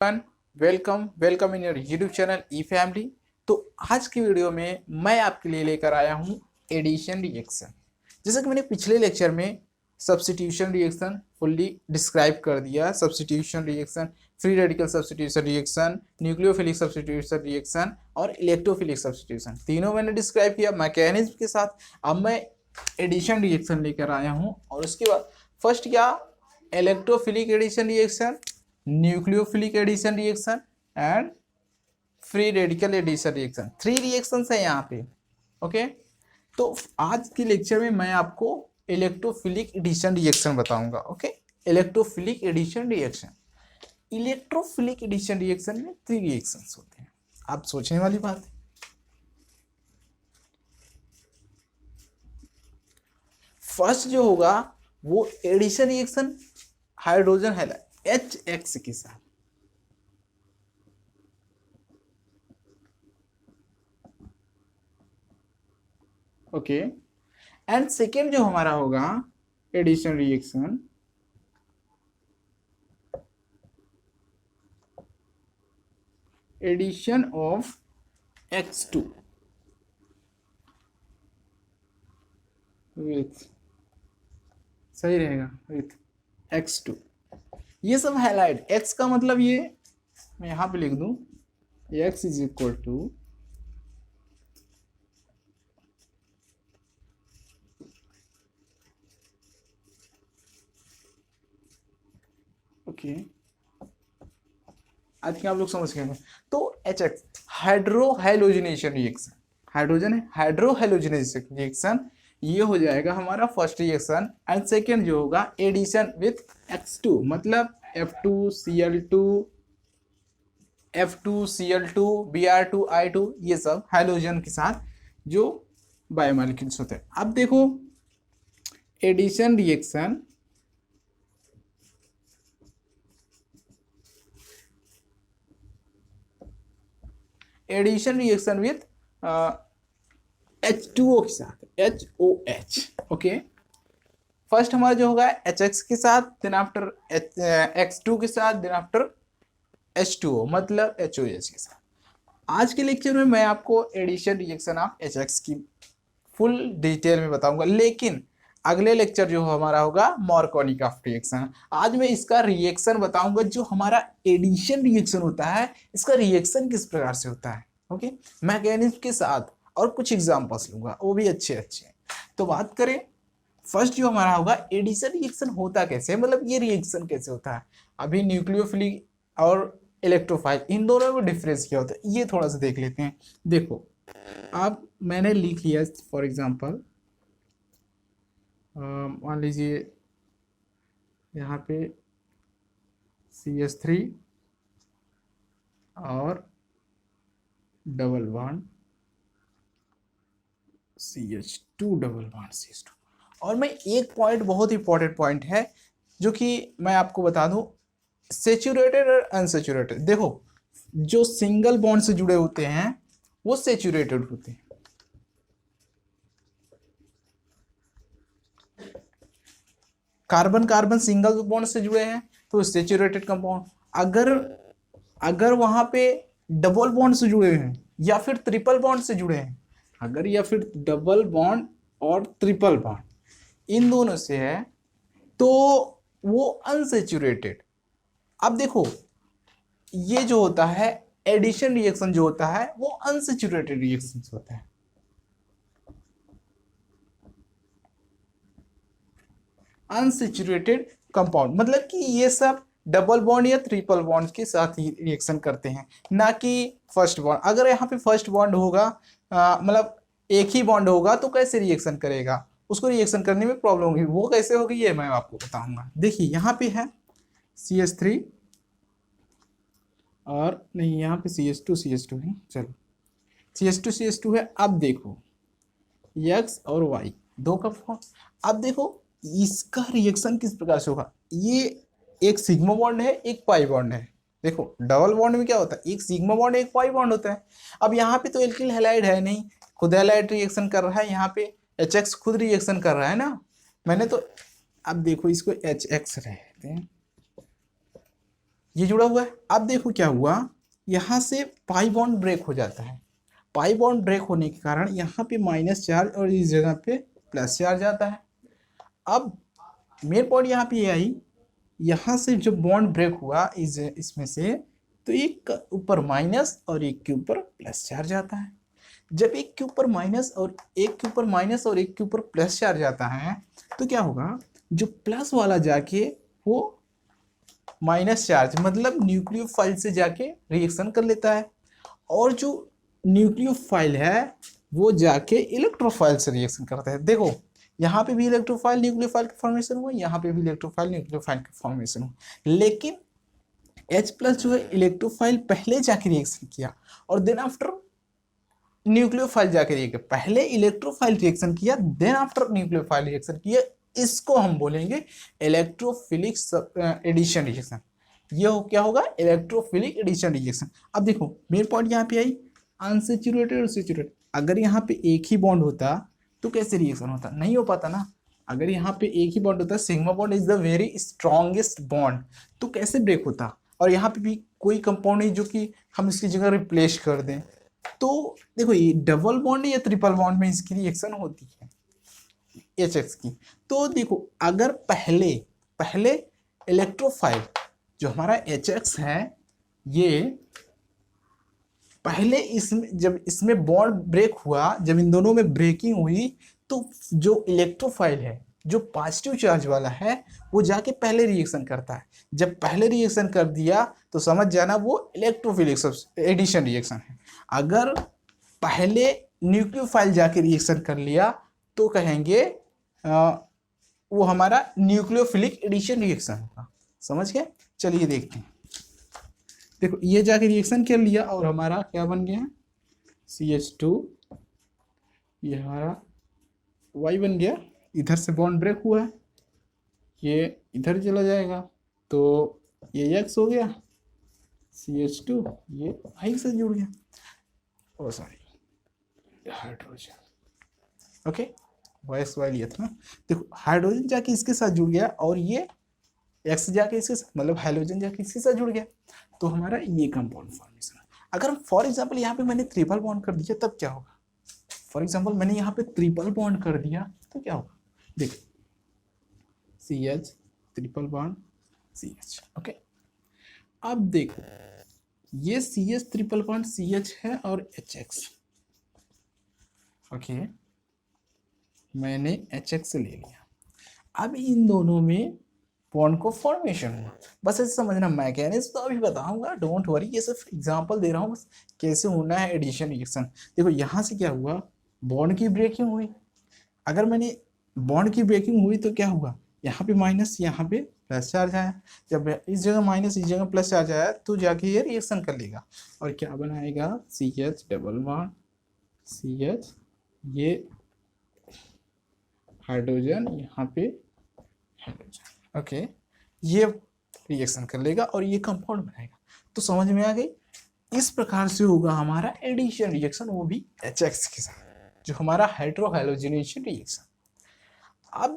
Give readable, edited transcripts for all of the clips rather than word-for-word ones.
Welcome welcome in your YouTube channel E family. तो आज की वीडियो में मैं आपके लिए लेकर आया हूँ एडिशन रिएक्शन। जैसा कि मैंने पिछले लेक्चर में सब्स्टिट्यूशन रिएक्शन फुल्ली डिस्क्राइब कर दिया। Substitution reaction, free radical substitution reaction, nucleophilic substitution reaction और इलेक्ट्रोफिलिक सब्स्टिट्यूशन, तीनों मैंने डिस्क्राइब किया मैकेनिज्म के साथ। अब मैं एडिशन रिएक्शन लेकर आया हूँ और उसके बाद फर्स्ट क्या, electrophilic addition reaction, nucleophilic addition reaction and free radical addition reaction. 3 reactions है यहाँ पे। ओके, तो आज के लेक्चर में मैं आपको इलेक्ट्रोफिलिक एडिशन रिएक्शन बताऊंगा। Okay, electrophilic addition reaction. Electrophilic addition reaction में 3 रिएक्शंस होते हैं। आप सोचने वाली बात है। फर्स्ट जो होगा वो addition reaction hydrogen halide HX के साथ। ओके, एंड सेकेंड जो हमारा होगा addition reaction addition of X2 with, सही रहेगा, विथ X2। ये सब हाईलाइट, X का मतलब ये मैं यहां पे लिख दूं, X is equal to okay, I think आप लोग समझ गए। तो HX hydro halogenation reaction, hydrogen है, हाइड्रो हाइलोजिनेशन रिएक्शन, ये हो जाएगा हमारा फर्स्ट रिएक्शन। एंड सेकेंड जो होगा एडिशन विथ X2, मतलब F2Cl2, F2Cl2, Br2I2, ये सब हाइड्रोजन के साथ जो बायोमॉलिक्यूल्स होते हैं। अब देखो एडिशन रिएक्शन विथ H2O के साथ, HOH। ओके, फर्स्ट हमारा जो होगा HX के साथ, देन आफ्टर X2 के साथ, देन आफ्टर H2O मतलब HOH के साथ। आज के लेक्चर में मैं आपको एडिशन रिएक्शन ऑफ HX की फुल डिटेल में बताऊंगा, लेकिन अगले लेक्चर जो हमारा होगा मार्कोनिकॉफ रिएक्शन। आज मैं इसका रिएक्शन बताऊंगा, जो हमारा एडिशन रिएक्शन होता है इसका रिएक्शन किस प्रकार से होता है। ओके, मैकेनिज्म के साथ और कुछ एग्जांपल्स लूंगा, वो भी अच्छे अच्छे। तो बात करें फर्स्ट जो हमारा होगा एडिशन रिएक्शन होता कैसे, मतलब ये रिएक्शन कैसे होता है। अभी न्यूक्लियोफिलिक और इलेक्ट्रोफाइल, इन दोनों में डिफरेंस क्या होता है ये थोड़ा सा देख लेते हैं। देखो आप, मैंने लिख लिया फॉर एग्जांपल, मान लीजिए यहाँ पे CH3 और double bond CH2 double bond CH2। और मैं एक पॉइंट, बहुत इंपॉर्टेंट पॉइंट है जो कि मैं आपको बता दूं, सेचुरेटेड और अनसेचुरेटेड। देखो जो सिंगल बॉन्ड से जुड़े होते हैं वो सेचुरेटेड होते हैं, कार्बन कार्बन सिंगल बॉन्ड से जुड़े हैं तो सेचुरेटेड कंपाउंड। अगर वहां पे डबल बॉन्ड से जुड़े हैं या फिर ट्रिपल बॉन्ड से जुड़े हैं, अगर या फिर डबल बॉन्ड और ट्रिपल बॉन्ड इन दोनों से है तो वो अनसेचुरेटेड। अब देखो ये जो होता है एडिशन रिएक्शन जो होता है वो अनसेचुरेटेड रिएक्शन होता है। अनसेचुरेटेड कंपाउंड मतलब कि ये सब डबल बॉन्ड या ट्रिपल बॉन्ड के साथ ही रिएक्शन करते हैं, ना कि फर्स्ट बॉन्ड। अगर यहाँ पे फर्स्ट बॉन्ड होगा, मतलब एक ही बॉन्ड होगा, तो कैसे रिएक्शन करेगा, उसको रिएक्शन करने में प्रॉब्लम होगी। वो कैसे होगी ये मैं आपको बताऊंगा। देखिए यहाँ पे है CH3 और नहीं, यहाँ पे CH2 है, चलो CH2 है। अब देखो X और Y दो का फॉर्म। अब देखो इसका रिएक्शन किस प्रकार से होगा। ये एक सिग्मा बॉन्ड है, एक पाई बॉन्ड है। देखो डबल बॉन्ड में क्या होता है, एक सिग्मा बॉन्ड एक पाई बॉन्ड होता है। अब यहाँ पे तो एल्किल हैलाइड है नहीं, खुद हैलाइड रिएक्शन कर रहा है, यहाँ पे HX खुद रिएक्शन कर रहा है ना। मैंने तो अब देखो इसको HX रहते हैं, ये जुड़ा हुआ है। अब देखो क्या हुआ, यहाँ से पाई बॉन्ड ब्रेक हो जाता है। पाई बॉन्ड ब्रेक होने के कारण यहाँ पे माइनस चार्ज और इस जगह पे प्लस चार्ज आता है। अब मेन पॉइंट यहाँ पे ये आई, यहाँ से जो बॉन्ड ब्रेक हुआ इसमें से, तो एक ऊपर माइनस और एक के ऊपर प्लस चार्ज आता है। जब एक के ऊपर माइनस और एक के ऊपर माइनस और एक के ऊपर प्लस चार्ज आता है तो क्या होगा, जो प्लस वाला जाके वो माइनस चार्ज मतलब न्यूक्लियोफाइल से जाके रिएक्शन कर लेता है, और जो न्यूक्लियोफाइल है वो जाके इलेक्ट्रोफाइल से रिएक्शन करता है। देखो यहाँ पे भी इलेक्ट्रोफाइल न्यूक्लियोफाइल का फॉर्मेशन हुआ, यहाँ पे भी इलेक्ट्रोफाइल न्यूक्लियोफाइल का फॉर्मेशन हुआ, लेकिन H प्लस जो है इलेक्ट्रोफाइल पहले जाके रिएक्शन किया और देन आफ्टर न्यूक्लियोफाइल जाके रिएक्शन, पहले इलेक्ट्रोफाइल रिएक्शन किया देन आफ्टर न्यूक्लियोफाइल रिएक्शन किया। इसको हम बोलेंगे इलेक्ट्रोफिलिक एडिशन रिएक्शन। ये क्या होगा, इलेक्ट्रोफिलिक एडिशन रिएक्शन। अब देखो मेन पॉइंट यहाँ पे आई, अनसेचुरेटेड और सेचुरेटेड। अगर यहाँ पे एक ही बॉन्ड होता तो कैसे रिएक्शन होता, नहीं हो पाता ना। अगर यहाँ पे एक ही बॉन्ड होता, sigma bond is the very strongest bond, तो कैसे ब्रेक होता। और यहाँ पे भी कोई कंपाउंड नहीं जो कि हम इसकी जगह रिप्लेस कर दें। तो देखो ये डबल बॉन्ड या ट्रिपल बॉन्ड में इसकी रिएक्शन होती है HX की। तो देखो अगर पहले पहले इलेक्ट्रोफाइल जो हमारा HX है, ये पहले इसमें जब इसमें बॉन्ड ब्रेक हुआ, जब इन दोनों में ब्रेकिंग हुई, तो जो इलेक्ट्रोफाइल है जो पॉजिटिव चार्ज वाला है वो जाके पहले रिएक्शन करता है। जब पहले रिएक्शन कर दिया तो समझ जाना वो इलेक्ट्रोफिलिक एडिशन रिएक्शन है। अगर पहले न्यूक्लियोफाइल जाके रिएक्शन कर लिया तो कहेंगे वो हमारा न्यूक्लियोफिलिक एडिशन रिएक्शन होगा। समझ गए, चलिए देखते हैं। देखो ये जाके रिएक्शन कर लिया और हमारा क्या बन गया, CH2, ये हमारा Y बन गया। इधर से बॉन्ड ब्रेक हुआ है, ये इधर चला जाएगा तो ये X हो गया, CH2 ये I से जुड़ गया, ओ सॉरी हाइड्रोजन, ओके YSY लिया था। देखो हाइड्रोजन जाके इसके साथ जुड़ गया और ये X जाके इसके साथ, मतलब हाइड्रोजन जाके इसके साथ जुड़ गया, तो हमारा ये कंपाउंड फॉर्मेशन। अगर फॉर एग्जांपल यहाँ पे मैंने ट्रिपल बॉन्ड कर दिया तब क्या होगा, फॉर एग्जांपल मैंने यहाँ पे ट्रिपल बॉन्ड कर दिया तो क्या होगा, देख CH triple bond CH, okay. अब देखो ये CH ट्रिपल बॉन्ड CH है और HX, ओके मैंने HX ले लिया। अब इन दोनों में बॉन्ड को फॉर्मेशन हुआ, बस ऐसे समझना। मैकेनिज्म तो अभी बताऊंगा, डोंट वरी, ये सिर्फ एग्जांपल दे रहा हूँ बस कैसे होना है एडिशन रिएक्शन। देखो यहाँ से क्या हुआ, बॉन्ड की ब्रेकिंग हुई। अगर मैंने बॉन्ड की ब्रेकिंग हुई तो क्या हुआ, यहाँ पे माइनस यहाँ पे प्लस चार्ज आया। जब इस जगह माइनस इस जगह प्लस चार्ज आया तो जाके ये रिएक्शन कर लेगा और क्या बनाएगा, CH डबल बॉन्ड CH, ये हाइड्रोजन यहाँ पे हाइड्रोजन, ओके ये रिएक्शन कर लेगा और ये कंपाउंड बनाएगा। तो समझ में आ गई, इस प्रकार से होगा हमारा एडिशन रिएक्शन, वो भी HX के साथ, जो हमारा हाइड्रो हैलोजिनेशन रिएक्शन। अब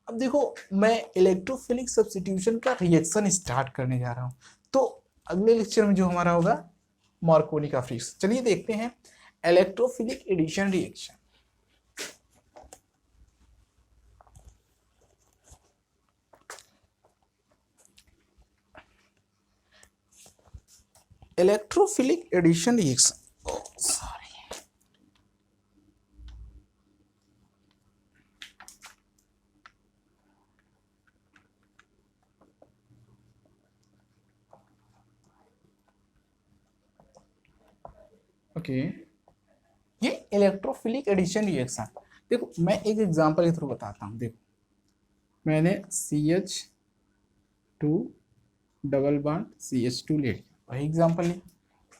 देखो मैं इलेक्ट्रोफिलिक सब्स्टिट्यूशन का रिएक्शन स्टार्ट करने जा रहा हूं। तो अगले लेक्चर में जो हमारा होगा मार्कोनी का फ्रिक्शन। चलिए देखते हैं electrophilic addition reaction. Electrophilic addition reaction, okay ये इलेक्ट्रोफिलिक एडिशन रिएक्शन। देखो मैं एक एग्जांपल के थ्रू बताता हूँ। देखो मैंने CH2 डबल बॉन्ड CH2 ले लिया, वही एग्जांपल लिया।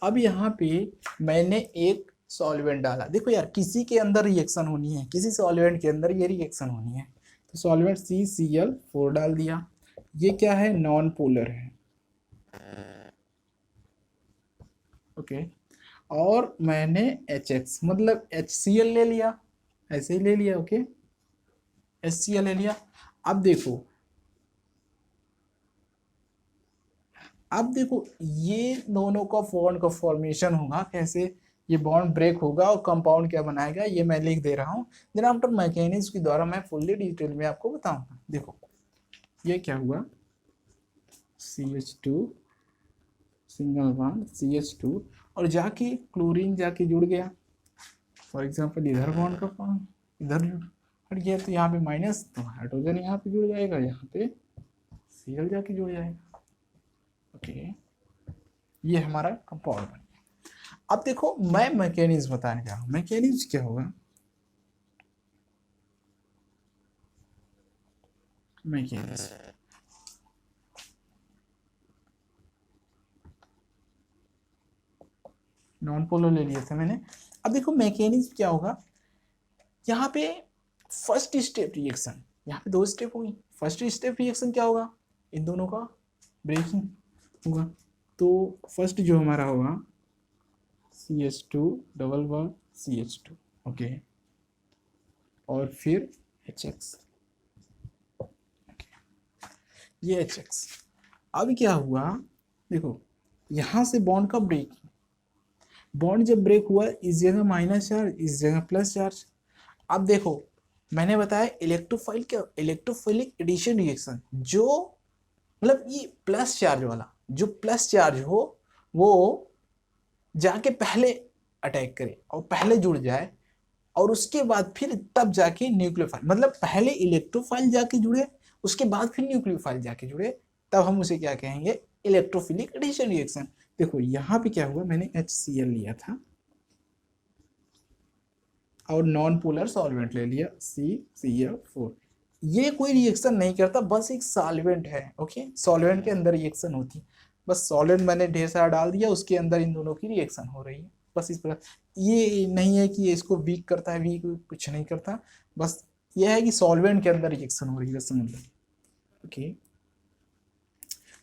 अब यहाँ पे मैंने एक सॉल्वेंट डाला। देखो यार किसी के अंदर रिएक्शन होनी है, किसी सॉल्वेंट के अंदर ये रिएक्शन होनी है, तो सॉल्वेंट CCl4 डाल दिया। ये क्या है, नॉन पोलर है, ओके। और मैंने HX मतलब HCl ले लिया, ऐसे ही ले लिया, ओके HCl ले लिया। अब देखो अब देखो ये दोनों का बॉन्ड का फॉर्मेशन होगा कैसे, ये बॉन्ड ब्रेक होगा और कंपाउंड क्या बनाएगा ये मैं लिख दे रहा हूँ, देन आफ्टर मैकेनिज्म के द्वारा मैं फुल्ली डिटेल में आपको बताऊंगा। देखो ये क्या हुआ, CH2 सिंगल बॉन्ड CH2 और जाके क्लोरीन जाके जुड़ गया, फॉर एग्जांपल इधर बॉन्ड का बॉन्ड इधर हट गया तो यहाँ पे माइनस, तो हाइड्रोजन यहाँ पे जुड़ जाएगा, यहाँ पे Cl जाके जुड़ जाएगा। ओके ये हमारा कंपाउंड बन गया। अब देखो मैं मैकेनिज्म बताने जा रहा हूँ, मैकेनिज्म क्या होगा, मैकेनिज्म नॉन पोलर ले लिया था मैंने। अब देखो मैकेनिज्म क्या होगा, यहाँ पे फर्स्ट स्टेप रिएक्शन, यहाँ पे 2 स्टेप होगी, फर्स्ट स्टेप रिएक्शन क्या होगा, इन दोनों का ब्रेकिंग होगा। तो फर्स्ट जो हमारा होगा CH2 double bond CH2 okay, और फिर HX ये HX। अब क्या हुआ देखो यहाँ से बॉन्ड का ब्रेक, बॉन्ड जब ब्रेक हुआ इस जगह माइनस चार्ज इस जगह प्लस चार्ज। अब देखो मैंने बताया इलेक्ट्रोफाइल क्या, इलेक्ट्रोफिलिक एडिशन रिएक्शन, जो मतलब ये प्लस चार्ज वाला, जो प्लस चार्ज हो वो जाके पहले अटैक करे और पहले जुड़ जाए और उसके बाद फिर तब जाके न्यूक्लियोफाइल, मतलब पहले इलेक्ट्रोफाइल जाके जुड़े उसके बाद फिर न्यूक्लियोफाइल जाके जुड़े, तब हम उसे क्या कहेंगे, इलेक्ट्रोफिलिक एडिशन रिएक्शन। देखो यहाँ पे क्या हुआ, मैंने HCl लिया था और नॉन पोलर सॉल्वेंट ले लिया CCl4, ये कोई रिएक्शन नहीं करता, बस एक सॉल्वेंट है। ओके सॉल्वेंट के अंदर रिएक्शन होती है, बस सॉल्वेंट मैंने ढेर सारा डाल दिया उसके अंदर इन दोनों की रिएक्शन हो रही है, बस इस प्रकार। ये नहीं है कि ये इसको वीक करता है, वीक कुछ नहीं करता, बस ये है कि सॉल्वेंट के अंदर रिएक्शन हो रही है समझ लो। ओके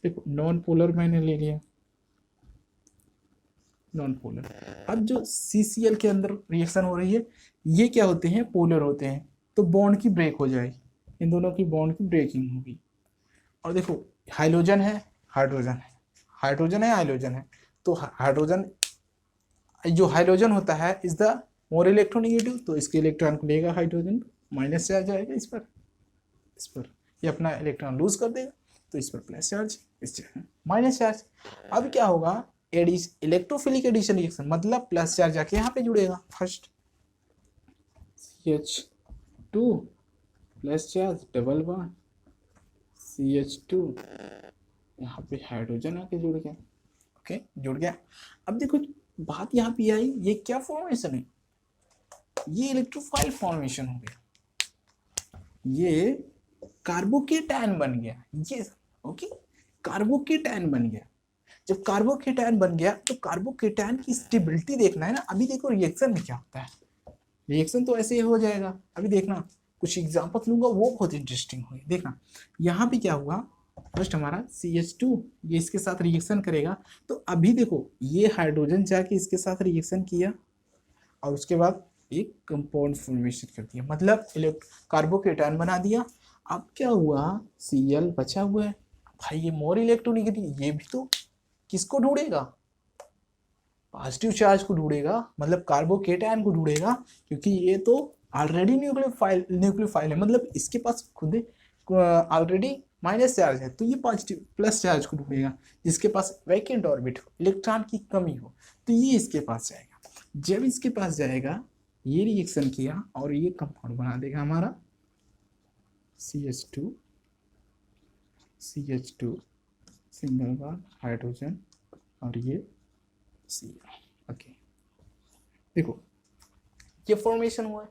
देखो नॉन पोलर मैंने ले लिया, नॉन पोलर। अब जो CCl के अंदर रिएक्शन हो रही है ये क्या होते हैं, पोलर होते हैं, तो बॉन्ड की ब्रेक हो जाएगी, इन दोनों की बॉन्ड की ब्रेकिंग होगी। और देखो हाइड्रोजन है हाइड्रोजन है, हाइड्रोजन है हाइड्रोजन है, तो हाइड्रोजन जो हाइड्रोजन होता है इज द मोर इलेक्ट्रोनेगेटिव, तो इसके इलेक्ट्रॉन को लेगा हाइड्रोजन, माइनस चार्ज आएगा इस पर ये अपना इलेक्ट्रॉन लूज कर देगा, तो इस पर प्लस चार्ज इस माइनस चार्ज। अब क्या होगा, इलेक्ट्रोफिलिक एडिशन रिएक्शन, मतलब प्लस चार्ज जाके यहाँ पे जुड़ेगा, first CH2 plus charge double bond CH2, यहाँ पे हाइड्रोजन आके जुड़ गया। ओके जुड़ गया। अब देखो बात यहाँ पे आई, ये क्या फॉर्मेशन है, ये इलेक्ट्रोफाइल फॉर्मेशन हो गया, ये कार्बोकेटायन बन गया, ये ओके कार्बोकेटायन बन गया। जब कार्बोकेटायन बन गया तो कार्बोकेटायन की स्टेबिलिटी देखना है ना। अभी देखो रिएक्शन में क्या होता है, रिएक्शन तो ऐसे ही हो जाएगा, अभी देखना कुछ एग्जांपल लूंगा वो बहुत इंटरेस्टिंग होगी। देखना यहाँ पे क्या हुआ, फर्स्ट हमारा CH2 ये इसके साथ रिएक्शन करेगा, तो अभी देखो ये हाइड्रोजन जाके इसके साथ रिएक्शन किया और उसके बाद एक कंपाउंड फॉर्मेशन कर दिया, मतलब कार्बोकेटायन बना दिया। अब क्या हुआ, Cl बचा हुआ है, भाई ये मोर इलेक्ट्रोनेगेटिव, ये भी तो किसको ढूंढेगा, पॉजिटिव चार्ज को ढूंढेगा, मतलब कार्बोकेटायन को ढूंढेगा, क्योंकि ये तो ऑलरेडी न्यूक्लियोफाइल है, मतलब इसके पास खुद ऑलरेडी माइनस चार्ज है, तो ये पॉजिटिव प्लस चार्ज को ढूंढेगा, जिसके पास वैकेंट ऑर्बिट हो, इलेक्ट्रॉन की कमी हो, तो ये इसके पास जाएगा। जब इसके पास जाएगा ये रिएक्शन किया और ये कंपाउंड बना देगा हमारा CH2 सिंगल बॉन्ड हाइड्रोजन और ये Cl। ओके देखो ये फॉर्मेशन हुआ है।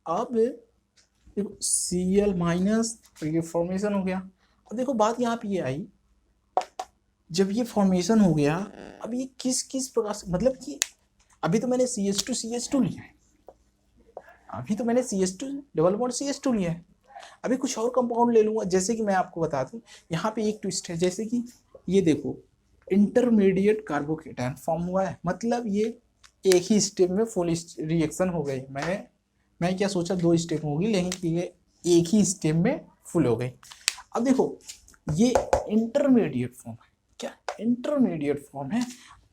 अब देखो Cl माइनस, तो ये फॉर्मेशन हो गया। अब देखो बात यहाँ पे ये आई, जब ये फॉर्मेशन हो गया, अब ये किस प्रकार से, मतलब कि अभी तो मैंने CH2 लिया है, अभी तो मैंने CH2 डबल बॉन्ड CH2 लिया है, अभी कुछ और कंपाउंड ले लूंगा। जैसे कि मैं आपको बता दूं यहाँ पे एक ट्विस्ट है, जैसे कि ये देखो इंटरमीडिएट कार्बोकेटायन फॉर्म हुआ है, मतलब ये एक ही स्टेप में फुल रिएक्शन हो गई। मैं क्या सोचा 2 स्टेप होगी, लेकिन ये एक ही स्टेप में फुल हो गई। अब देखो ये इंटरमीडिएट फॉर्म है, क्या इंटरमीडिएट फॉर्म है।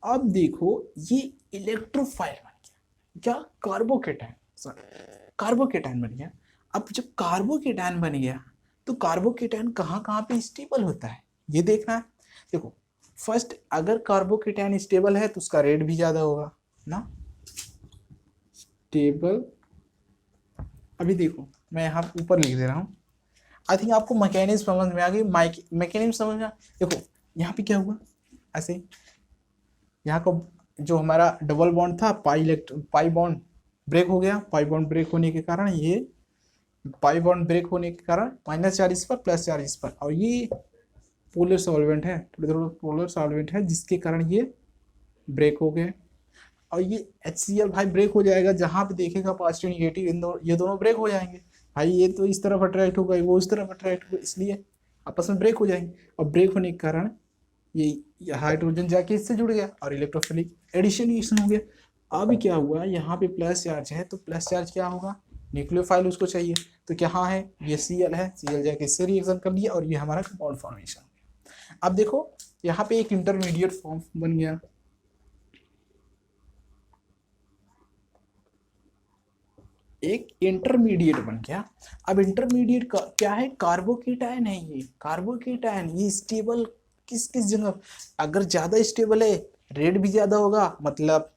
अब देखो ये इलेक्ट्रोफाइल बन गया, क्या कार्बोकेटायन, सॉरी कार्बोकेटायन बन गया। अब जब कार्बोकेटायन बन गया तो कार्बोकेटायन कहाँ कहाँ पे स्टेबल होता है ये देखना है। देखो फर्स्ट अगर कार्बोकेटायन स्टेबल है तो उसका रेट भी ज्यादा होगा ना, स्टेबल। अभी देखो मैं यहाँ ऊपर लिख दे रहा हूँ, आई थिंक आपको मैकेनिज्म समझ में आ गई, मैकेनिज्म समझ में देखो यहाँ पे क्या हुआ ऐसे, यहाँ का जो हमारा डबल बॉन्ड था पाई बॉन्ड ब्रेक हो गया, पाई बॉन्ड ब्रेक होने के कारण ये पाई बॉन्ड ब्रेक होने के कारण माइनस चार्ज इस पर प्लस चार्ज इस पर, और ये पोलर सॉल्वेंट है, पोलर सॉल्वेंट है जिसके कारण ये ब्रेक हो गए। और ये HCl भाई ब्रेक हो जाएगा, जहां पे देखेगा पॉजिटिव निगेटिव ये दोनों ब्रेक हो जाएंगे भाई, ये तो इस तरफ अट्रैक्ट होगा वो इस तरफ अट्रैक्ट होगा, इसलिए आपस में ब्रेक हो जाएंगे। और ब्रेक होने के कारण ये हाइड्रोजन जाके इससे जुड़ गया और इलेक्ट्रोफिलिक एडिशन हो गया। अब क्या हुआ यहाँ पे प्लस चार्ज है तो प्लस चार्ज क्या होगा, न्यूक्लियोफाइल उसको चाहिए, तो क्या है ये Cl है, Cl जाके इससे रिएक्शन कर लिया और ये हमारा कंपाउंड फॉर्मेशन हो गया। अब देखो यहाँ पे एक इंटरमीडिएट फॉर्म बन गया, एक इंटरमीडिएट बन गया। अब इंटरमीडिएट का क्या है, कार्बोकेटायन है, ये कार्बोकेटायन ये स्टेबल किस किस जगह, अगर ज्यादा स्टेबल है रेट भी ज्यादा होगा, मतलब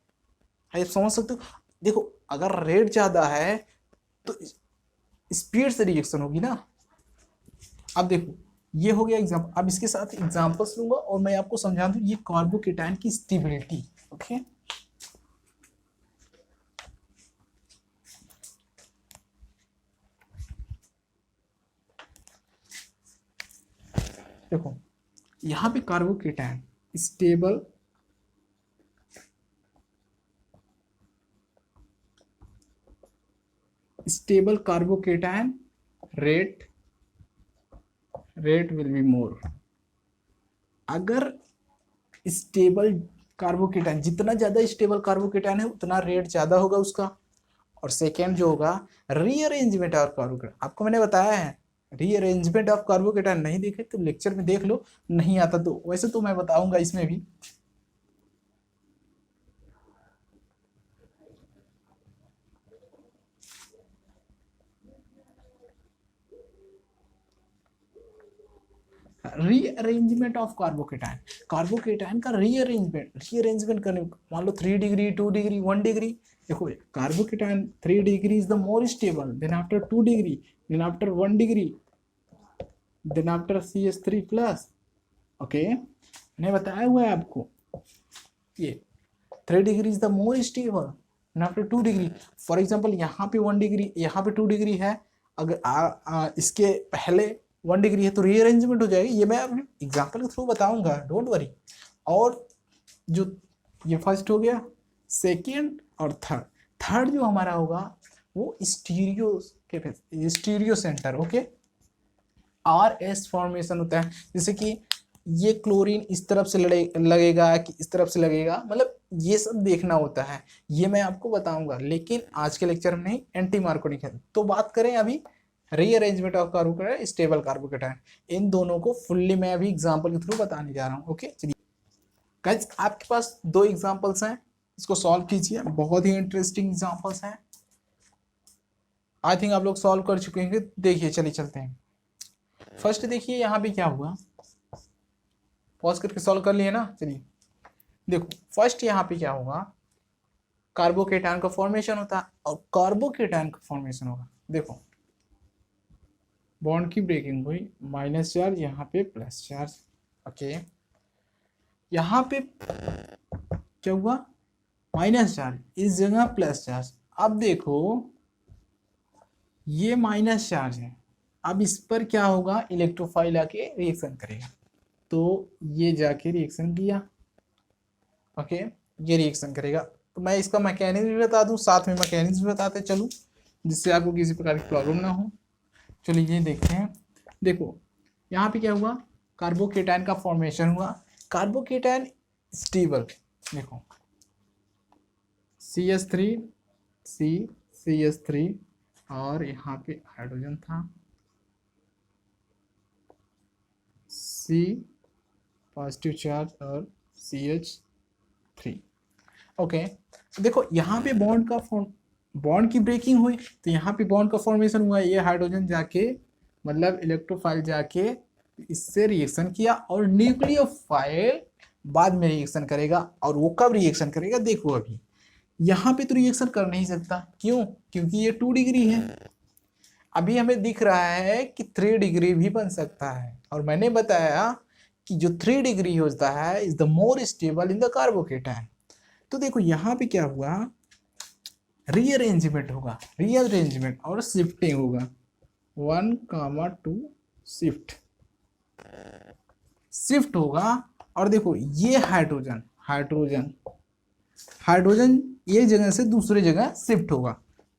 है समझ सकते हो। देखो अगर रेट ज्यादा है तो स्पीड से रिएक्शन होगी ना। अब देखो ये हो गया एग्जाम्पल, अब इसके साथ एग्जाम्पल्स लूंगा और मैं आपको समझा दूं ये कार्बोकेटायन की स्टेबिलिटी। ओके देखो यहाँ पे carbocation stable stable carbocation rate will be more. अगर स्टेबल कार्बोकेटायन जितना ज्यादा स्टेबल कार्बोकेटायन है उतना रेट ज्यादा होगा उसका। और सेकेंड जो होगा रीअरेंजमेंट ऑफ कार्बोकेटायन, आपको मैंने बताया है रीअरेंजमेंट ऑफ कार्बोकेटायन नहीं देखे तो लेक्चर में देख लो, नहीं आता तो वैसे तो मैं बताऊंगा इसमें भी। रीअरेंजमेंट ऑफ कार्बोकेटायन, कार्बोकेटायन का रीअरेंजमेंट करने, मान लो 3 डिग्री 2 डिग्री 1 डिग्री, देखो carbocation 3 degree is the more stable, then after 2 degree, then after 1 degree, then after CH3 plus. Okay मैंने बताया हुआ है आपको ये 3 degree is the more stable, then after 2 degree. For example यहाँ पे 1 डिग्री यहाँ पे 2 डिग्री है, अगर इसके पहले 1 डिग्री है तो रीअरेंजमेंट हो जाएगी, ये मैं एग्जांपल के थ्रू बताऊंगा, डोंट वरी। और जो ये फर्स्ट हो गया, सेकेंड और थर्ड जो हमारा होगा वो stereo centre. Okay RS formation होता है, जैसे कि ये क्लोरीन इस तरफ से लगेगा कि इस तरफ से लगेगा, मतलब ये सब देखना होता है, ये मैं आपको बताऊंगा लेकिन आज के लेक्चर में नहीं, एंटी मार्कोनिक है। तो बात करें अभी rearrangement of carbocation stable carbocation, इन दोनों को फुल्ली मैं अभी एग्जांपल के थ्रू बताने जा रहा हूँ। ओके चलिए गाइस आपके पास 2 एग्जांपल्स हैं, इसको सॉल्व कीजिए, बहुत ही इंटरेस्टिंग एग्जांपल्स हैं, आई थिंक आप लोग सॉल्व कर चुके हैं। देखिए चलिए चलते हैं। फर्स्ट देखिए यहाँ पे क्या हुआ, पॉज करके सॉल्व कर लिए ना, चलिए देखो फर्स्ट यहाँ पे क्या होगा, कार्बोकेटायन का फॉर्मेशन होता है और कार्बोकेटायन का फॉर्मेशन होगा। देखो बॉन्ड की ब्रेकिंग हुई, माइनस चार्ज यहाँ पे प्लस चार्ज। ओके यहाँ पे क्या हुआ, माइनस चार्ज इस जगह प्लस चार्ज। अब देखो ये माइनस चार्ज है, अब इस पर क्या होगा, इलेक्ट्रोफाइल आके रिएक्शन करेगा, तो ये जाके रिएक्शन किया। ओके ये रिएक्शन करेगा, तो मैं इसका मैकेनिज्म भी बता दूं, साथ में मैकेनिज्म भी बताते चलूं जिससे आपको किसी प्रकार की प्रॉब्लम ना हो। चलिए ये देखते हैं। देखो यहाँ पे क्या हुआ, कार्बोकेटायन का फॉर्मेशन हुआ, कार्बोकेटायन स्टेबल, देखो CH3 CH3 और यहाँ पे हाइड्रोजन था C पॉजिटिव चार्ज और CH3। ओके, देखो यहाँ पे बॉन्ड की ब्रेकिंग हुई, तो यहाँ पे बॉन्ड का फॉर्मेशन हुआ। ये हाइड्रोजन जाके मतलब इलेक्ट्रोफाइल जाके इससे रिएक्शन किया और न्यूक्लियोफाइल बाद में रिएक्शन करेगा। और वो कब रिएक्शन करेगा देखो, अभी यहाँ पे तो रिएक्शन कर नहीं सकता, क्यों? क्योंकि ये 2 डिग्री है। अभी हमें दिख रहा है कि 3 डिग्री भी बन सकता है, और मैंने बताया कि जो 3 डिग्री होता है is the more stable in the carbocation. तो देखो यहाँ पे क्या हुआ, रीअरेंजमेंट होगा, रीअरेंजमेंट और शिफ्टिंग होगा, 1,2 शिफ्ट होगा। और देखो ये हाइड्रोजन एक जगह से दूसरे जगह शिफ्ट होगा,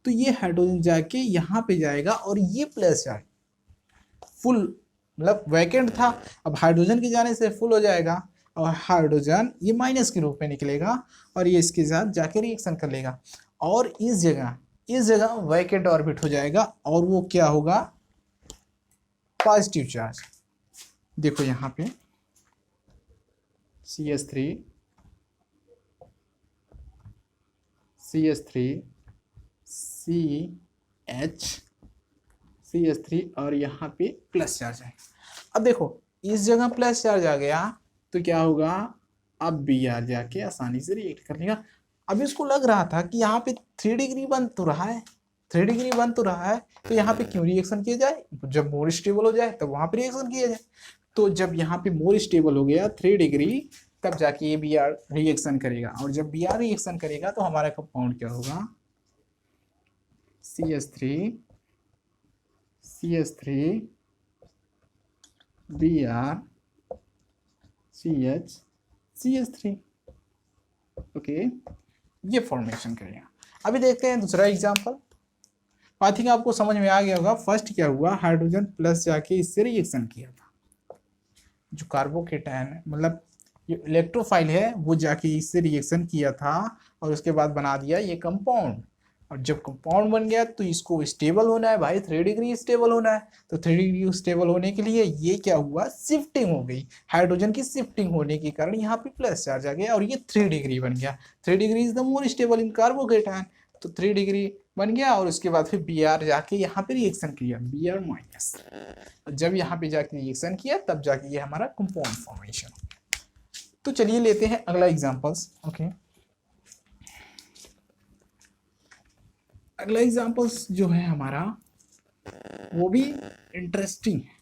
तो ये हाइड्रोजन जाके यहाँ पे जाएगा और ये प्लस चार्ज फुल मतलब वैकेंट था, अब हाइड्रोजन के जाने से फुल हो जाएगा और हाइड्रोजन ये माइनस के रूप में निकलेगा और ये इसके साथ जाके रिएक्शन कर लेगा और इस जगह वैकेंट ऑर्बिट हो जाएगा और वो क्या होगा, पॉजिटिव चार्ज। देखो यहाँ पे CH3 CH3 और यहाँ पे प्लस चार्ज है। अब देखो इस जगह प्लस चार्ज आ गया तो क्या होगा, अब Br जाके आसानी से रिएक्ट कर लेगा। अब इसको लग रहा था कि यहाँ पे 3 डिग्री बन तो रहा है, तो यहाँ पे क्यों रिएक्शन किया जाए, जब मोर स्टेबल हो जाए तब वहां पे रिएक्शन किया जाए। तो जब यहाँ पे मोर स्टेबल हो गया 3 डिग्री, तब जाके ये Br रिएक्शन करेगा, और जब Br रिएक्शन करेगा तो हमारा कंपाउंड क्या होगा, CH3 Br CH3। ओके, ये फॉर्मेशन करेगा। अभी देखते हैं दूसरा एग्जांपल। आई थिंक आपको समझ में आ गया होगा। फर्स्ट क्या हुआ, हाइड्रोजन प्लस जाके इससे रिएक्शन किया था, जो कार्बोकेटायन है मतलब ये इलेक्ट्रोफाइल है वो जाके इससे रिएक्शन किया था और उसके बाद बना दिया ये कंपाउंड। और जब कंपाउंड बन गया तो इसको स्टेबल होना है भाई, 3 डिग्री स्टेबल होना है। तो 3 डिग्री स्टेबल होने के लिए ये क्या हुआ, शिफ्टिंग हो गई, हाइड्रोजन की शिफ्टिंग होने के कारण यहाँ पे प्लस चार्ज आ गया और ये 3 डिग्री बन गया। 3 degree is the more stable in carbocation, तो 3 डिग्री बन गया और उसके बाद फिर Br जाके यहाँ पे रिएक्शन किया, Br माइनस। जब यहाँ पे जाके रिएक्शन किया तब जाके ये हमारा कंपाउंड फॉर्मेशन। तो चलिए लेते हैं अगला एग्जांपल्स। ओके, अगला एग्जांपल्स जो है हमारा वो भी इंटरेस्टिंग है।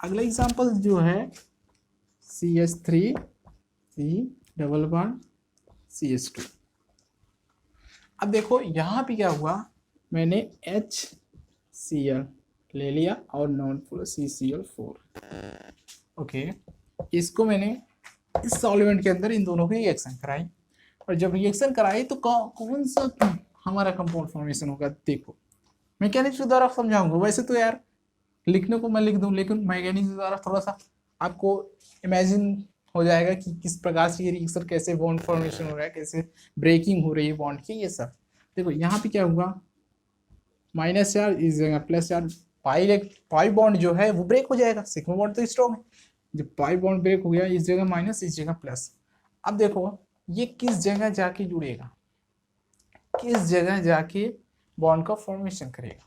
अगला एग्जांपल जो है CH3 CH2। अब देखो यहाँ पे क्या हुआ, मैंने HCl ले लिया और नॉन फुल CCl4। ओके, इसको मैंने इस सॉल्वेंट के अंदर इन दोनों की रिएक्शन कराई, और जब रिएक्शन कराई तो कौन सा हमारा कंपाउंड फॉर्मेशन होगा। देखो मैकेनिक्स के द्वारा समझाऊंगा, वैसे तो यार लिखने को मैं लिख दूं, लेकिन मैकेनिक्स के द्वारा थोड़ा सा आपको इमेजिन हो जाएगा कि किस प्रकार से ये रिएक्शन, कैसे बॉन्ड फॉर्मेशन हो रहा है, कैसे ब्रेकिंग हो रही है बॉन्ड की, ये सब। देखो यहाँ पे क्या हुआ, माइनस चार्ज इस जगह प्लस चार्ज, पाई बॉन्ड जो है वो ब्रेक हो जाएगा, सिग्मा बॉन्ड तो स्ट्रॉन्ग है। जब पाई बॉन्ड ब्रेक हो गया, इस जगह माइनस इस जगह प्लस। अब देखो ये किस जगह जाके जुड़ेगा, किस जगह जाके बॉन्ड का फॉर्मेशन करेगा।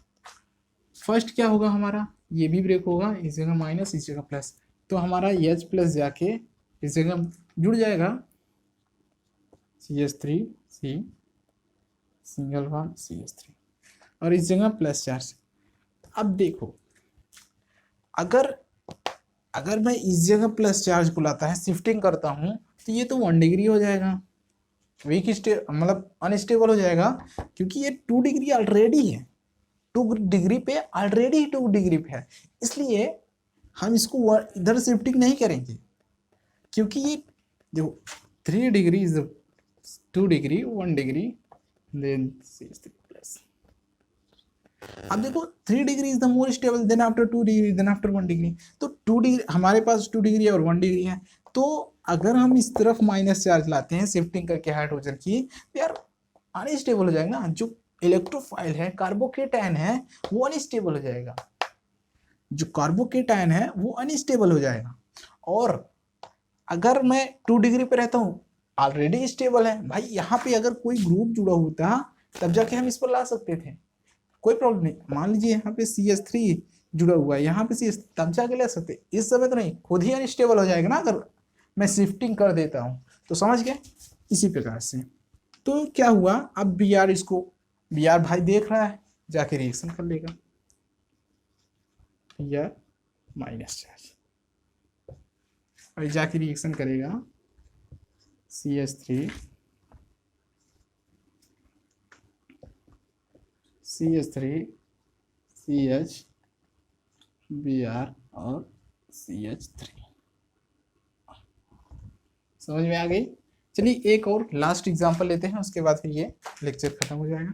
फर्स्ट क्या होगा हमारा, ये भी ब्रेक होगा, इस जगह माइनस इस जगह प्लस, तो हमारा H प्लस जाके इस जगह जुड़ जाएगा, CH3 C single bond CH3 और इस जगह प्लस चार्ज। अब देखो अगर मैं इस जगह प्लस चार्ज को लाता है, शिफ्टिंग करता हूं, तो ये तो 1 डिग्री हो जाएगा, वीक मतलब अनस्टेबल हो जाएगा, क्योंकि ये 2 डिग्री ऑलरेडी है, 2 डिग्री पे ऑलरेडी 2 डिग्री पे है, इसलिए हम इसको इधर शिफ्टिंग नहीं करेंगे, क्योंकि ये देखो 3 degree is 2 degree 1 degree then CH3 plus. अब देखो 3 degree is the more stable, then after 2 degree, then after 1 degree. तो 2 डिग्री हमारे पास 2 डिग्री और 1 डिग्री है, तो अगर हम इस तरफ माइनस चार्ज लाते हैं शिफ्टिंग करके हाइड्रोजन की, तो यार अनस्टेबल हो जाएगा, जो इलेक्ट्रोफाइल है कार्बोकेटायन है वो अनस्टेबल हो जाएगा। जो कार्बोकेटायन है वो अनस्टेबल हो जाएगा। और अगर मैं 2 डिग्री पे रहता हूँ ऑलरेडी स्टेबल है भाई, यहाँ पे अगर कोई ग्रुप जुड़ा होता तब जाके हम इस पर ला सकते थे, कोई प्रॉब्लम नहीं। मान लीजिए यहाँ पे CH3 जुड़ा हुआ है, यहाँ पे CH, तब जाके ले सकते, इस समय तो नहीं, खुद ही अनस्टेबल हो जाएगा ना अगर मैं शिफ्टिंग कर देता हूँ। तो समझ गए, इसी प्रकार से। तो क्या हुआ, अब Br इसको, Br भाई देख रहा है, जाके रिएक्शन कर लेगा, Br माइनस चार्ज, और जाके रिएक्शन करेगा CH3 CH, Br और CH3। समझ में आ गई। चलिए एक और लास्ट एग्जांपल लेते हैं, उसके बाद फिर ये लेक्चर खत्म हो जाएगा।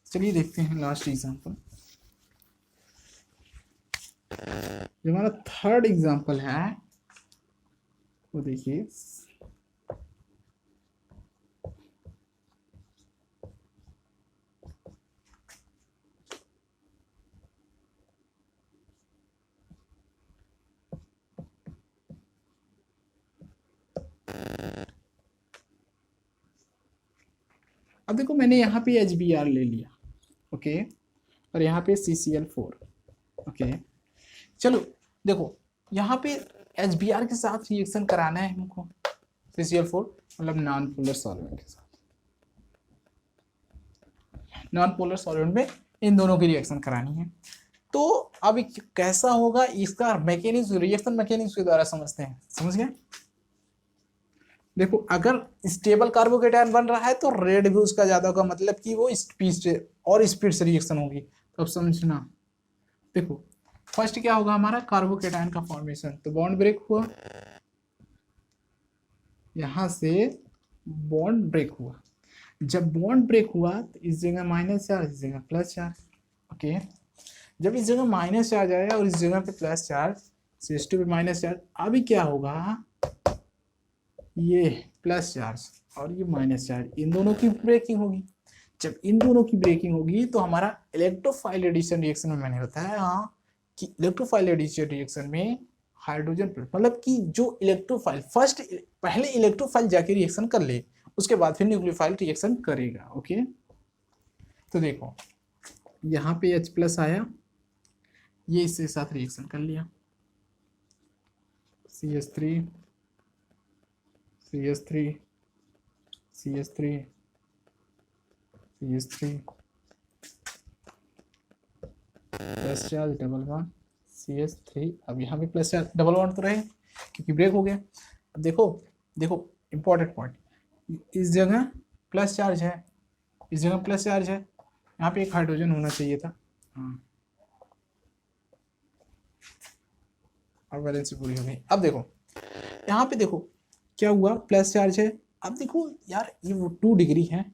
चलिए देखते हैं लास्ट एग्जांपल। जो हमारा थर्ड एग्जांपल है वो देखिए, अब देखो मैंने यहाँ पे HBr ले लिया, ओके, और यहाँ पे CCl4, ओके। चलो देखो यहाँ पे HBr के साथ रिएक्शन कराना है हमको, CCl4 मतलब नॉन पोलर सॉल्वेंट के साथ, नॉन पोलर सॉल्वेंट में इन दोनों की रिएक्शन करानी है। तो अब कैसा होगा इसका मैकेनिज्म, रिएक्शन मैकेनिज्म के द्वारा समझते हैं, समझ गए। देखो अगर स्टेबल कार्बोकेटायन बन रहा है तो रेट भी उसका ज्यादा होगा, मतलब कि वो स्पीड से रिएक्शन होगी। तो अब समझना, देखो फर्स्ट क्या होगा हमारा कार्बोकेटायन का फॉर्मेशन, तो बॉन्ड ब्रेक हुआ, यहां से बॉन्ड ब्रेक हुआ। जब बॉन्ड ब्रेक हुआ तो इस जगह माइनस चार्ज, इस जगह प्लस चार्ज, ओके। जब इस जगह माइनस चार्ज आया और इस जगह पे प्लस चार्ज, CH2 पे माइनस चार्ज, अभी क्या होगा, ये प्लस चार्ज और ये माइनस चार्ज, इन दोनों की ब्रेकिंग होगी। जब इन दोनों की ब्रेकिंग होगी तो हमारा इलेक्ट्रोफाइल एडिशन रिएक्शन में मैंने बताया कि इलेक्ट्रोफाइल एडिशन रिएक्शन में हाइड्रोजन मतलब कि जो इलेक्ट्रोफाइल फर्स्ट, पहले इलेक्ट्रोफाइल जाके रिएक्शन कर ले, उसके बाद फिर न्यूक्लियोफाइल रिएक्शन करेगा, ओके। तो देखो यहाँ पे H प्लस आया, ये इसके साथ रिएक्शन कर लिया, CH3 CH3 CH3 CH3 plus charge double bond CH3, अब यहाँ पे प्लस चार्ज डबल बॉन्ड तो रहे क्योंकि ब्रेक हो गया। अब देखो देखो इंपॉर्टेंट पॉइंट, इस जगह प्लस चार्ज है, इस जगह प्लस चार्ज है, यहाँ पे एक हाइड्रोजन होना चाहिए था, हाँ, और वैलेंसी पूरी हो गई। अब देखो यहाँ पे देखो क्या हुआ, प्लस चार्ज है। अब देखो यार ये 2 डिग्री है,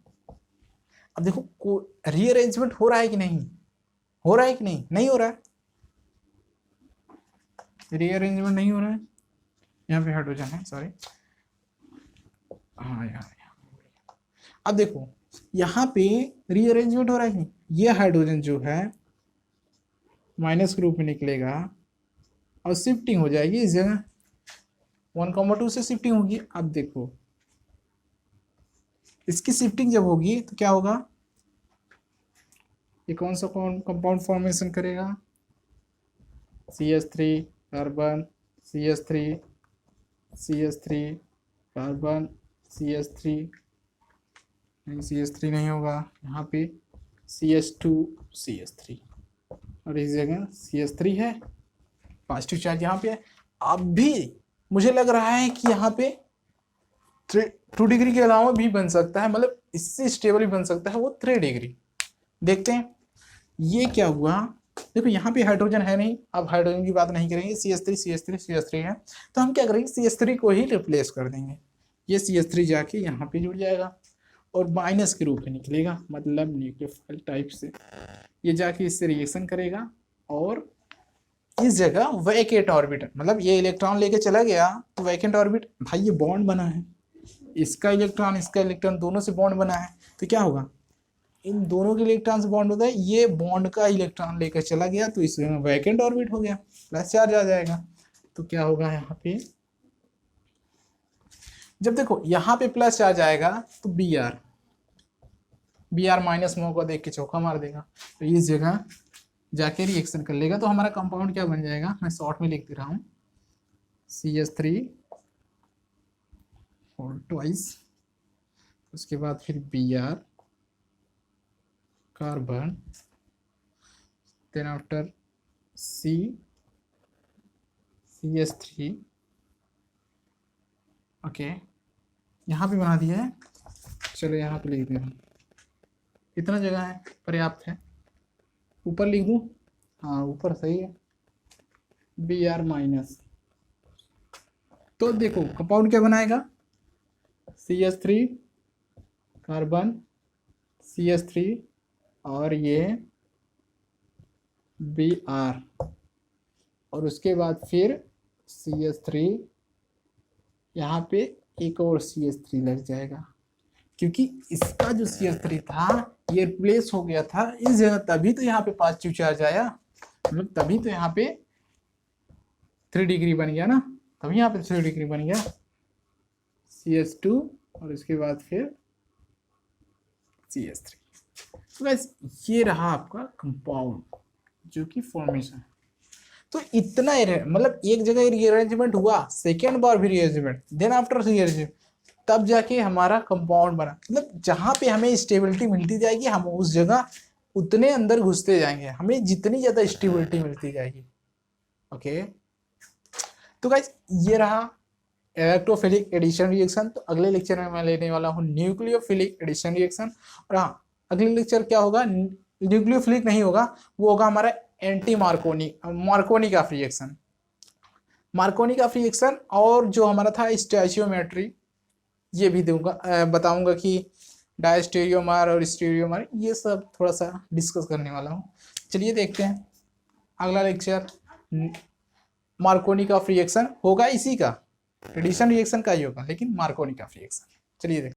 अब देखो को रीअरेंजमेंट हो रहा है कि नहीं, हो रहा है कि नहीं, नहीं हो रहा है, रीअरेंजमेंट नहीं हो रहा है, यहाँ पे हाइड्रोजन है, सॉरी, हाँ यहाँ। अब देखो यहाँ पे रीअरेंजमेंट हो रहा है कि नहीं, ये हाइड्रोजन जो है माइनस ग्रुप में निकलेगा और शिफ्टिंग हो जाएगी इस जगह, 1,2 से शिफ्टिंग होगी। अब देखो इसकी शिफ्टिंग जब होगी तो क्या होगा, ये कौन सा कंपाउंड फॉर्मेशन करेगा, CH3 carbon, CH3 CH3 carbon, CH3 नहीं, CH3 नहीं होगा, यहाँ पे CH2 CH3, और इस जगह CH3 है, पॉजिटिव चार्ज यहाँ पे है। अब भी मुझे लग रहा है कि यहाँ पे 2 डिग्री के अलावा भी बन सकता है, मतलब इससे स्टेबल भी बन सकता है वो 3 डिग्री। देखते हैं ये क्या हुआ, देखो यहाँ पे हाइड्रोजन है नहीं, अब हाइड्रोजन की बात नहीं करेंगे, CH3 है, तो हम क्या करेंगे CH3 को ही रिप्लेस कर देंगे, ये CH3 जाके यहाँ पे जुड़ जाएगा और माइनस के रूप में निकलेगा, मतलब न्यूक्लियोफाइल टाइप से, ये जाके इससे रिएक्शन करेगा और इस जगह वैकेंट ऑर्बिट, मतलब ये इलेक्ट्रॉन लेके चला गया तो वैकेंट ऑर्बिट, भाई ये बॉन्ड बना है, इसका इलेक्ट्रॉन दोनों से बॉन्ड बना है, तो क्या होगा इन दोनों के इलेक्ट्रॉन से बॉन्ड होता है, ये बॉन्ड का इलेक्ट्रॉन लेकर चला गया तो इसमें वैकेंट ऑर्बिट हो गया, प्लस चार्ज आ जाएगा। तो क्या होगा यहाँ पे, जब देखो यहाँ पे प्लस चार्ज आएगा तो बी आर माइनस मोह को देख के चौका मार देगा, तो इस जगह जाके रिएक्शन कर लेगा। तो हमारा कंपाउंड क्या बन जाएगा, मैं शॉर्ट में लिख दे रहा हूँ, CH3 और ट्वाइस, उसके बाद फिर Br carbon, then after CH3, okay यहाँ पे बना दिया है। चलो यहाँ पे लिख दे रहा हूँ, इतना जगह है, पर्याप्त है। ऊपर लिख दूँ, हाँ ऊपर सही है, Br माइनस। तो देखो कंपाउंड क्या बनाएगा, CH3 कार्बन, CH3 और ये Br, और उसके बाद फिर CH3, यहाँ पे एक और CH3 लग जाएगा, क्योंकि इसका जो CH3 था ये रिप्लेस हो गया था इस जगह, तभी तो यहाँ पे पॉजिटिव चार्ज आया, मतलब तभी तो यहाँ पे 3 डिग्री बन गया ना, तभी यहाँ पे 3 डिग्री बन गया, CH2 और इसके बाद फिर CH3। तो गाइस ये रहा आपका कंपाउंड जो कि फॉर्मेशन। तो इतना मतलब एक जगह रीअरेंजमेंट हुआ, सेकेंड बार भी रीअरेंजमेंट, देन आफ्टर रीअरेंजमेंट, तब जाके हमारा कंपाउंड बना। मतलब जहाँ पे हमें स्टेबिलिटी मिलती जाएगी हम उस जगह उतने अंदर घुसते जाएंगे, हमें जितनी ज़्यादा स्टेबिलिटी मिलती जाएगी। ओके, तो गाइस ये रहा इलेक्ट्रोफिलिक एडिशन रिएक्शन। तो अगले लेक्चर में मैं लेने वाला हूँ न्यूक्लियोफिलिक एडिशन रिएक्शन। और हाँ, अगले लेक्चर क्या होगा, न्यूक्लियोफिलिक नहीं होगा, वो होगा हमारा एंटी मार्कोनिक रिएक्शन, मार्कोनिक रिएक्शन। और जो हमारा था स्टोइचियोमेट्री, ये भी दूंगा, बताऊंगा कि डायस्टेरियोमर और स्टीरियोमर, ये सब थोड़ा सा डिस्कस करने वाला हूँ। चलिए देखते हैं अगला लेक्चर। मार्कोनिक रिएक्शन होगा, इसी का एडिशन रिएक्शन का ही होगा, लेकिन मार्कोनिक रिएक्शन। चलिए देखते हैं।